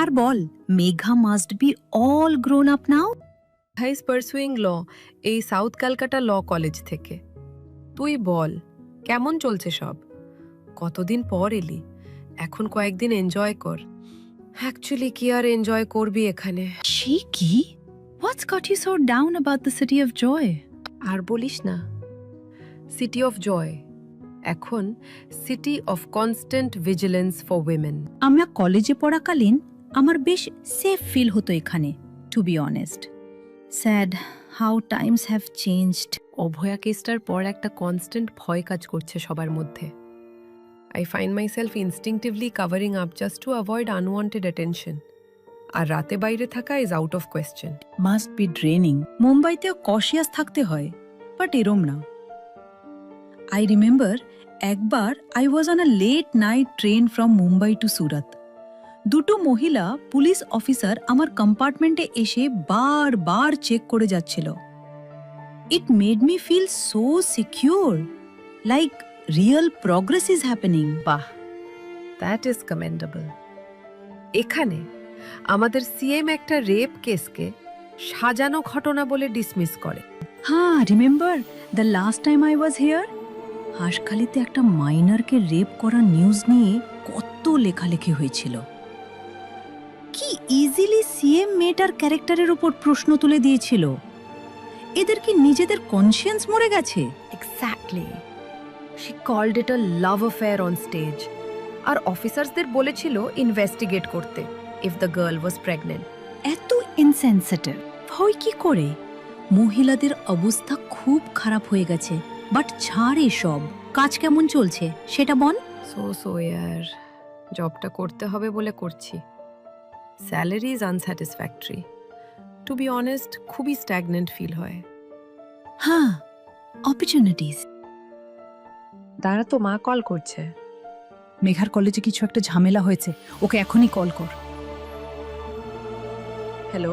আর বল, Megha must be all grown up now. Is pursuing law এই south Calcutta law college থেকে। তুই বল, কেমন চলছে সব? কতদিন পর এলি, এখন কয়েকদিন এনজয় কর। অ্যাকচুয়ালি কি আর এনজয় করবি এখানে? Cheeky? What's got you so down about the city of joy? আর বলিস না, সিটি অফ জয় এখন city of constant vigilance for women. আমরা কলেজে পড়াকালীন আমার বেশ সেফ ফিল হতো এখানে, to be honest. Sad how times have changed. Abhaya কেসটার পর একটা কনস্ট্যান্ট ভয় কাজ করছে সবার মধ্যে। I find myself instinctively covering up just to avoid unwanted attention. আর রাতে বাইরে থাকা is out of question. Must be draining. মুম্বাইতেও কশিয়াস থাকতে হয়, বাট এরম না। আই রিমেম্বার একবার I was on a late night train from Mumbai to Surat. দুটো মহিলা পুলিশ অফিসার আমার কম্পার্টমেন্টে এসে বারবার চেক করে যাচ্ছিল। It made me feel so secure, like real progress is happening. বাহ, দ্যাট ইজ কমেন্ডেবল। এখানে আমাদের সিএম একটা রেপ কেসকে সাজানো ঘটনা বলে ডিসমিস করে। হ্যাঁ, remember the last time I was here, হাঁসখালিতে একটা মাইনারকে রেপ করা নিউজ নিয়ে কত লেখালেখি হয়েছিল। কি ইজিলি সিএম মেয়েটার ক্যারেক্টারের উপর প্রশ্ন তুলে দিয়েছিল। এদের কি নিজেদের কনসিয়েন্স মরে গেছে? Exactly, she called it a love affair on stage. আর অফিসার্সদের বলেছিল ইনভেস্টিগেট করতে if the girl was pregnant. এত ইনসেনসিটিভ হয় কি করে? মহিলাদের অবস্থা খুব খারাপ হয়ে গেছে। বাট ছাড় এসব, কাজ কেমন চলছে সেটা বল। সো ইয়ার, জবটা করতে হবে বলে করছি। Salary is unsatisfactory. To be honest, খুবই স্ট্যাগনেন্ট ফিল হয়। হ্যাঁ, অপরচুনিটিস। দাঁড়া তো, মা কল করছে। মেঘার কলেজে কিছু একটা ঝামেলা হয়েছে, ওকে এখনই কল কর। হ্যালো।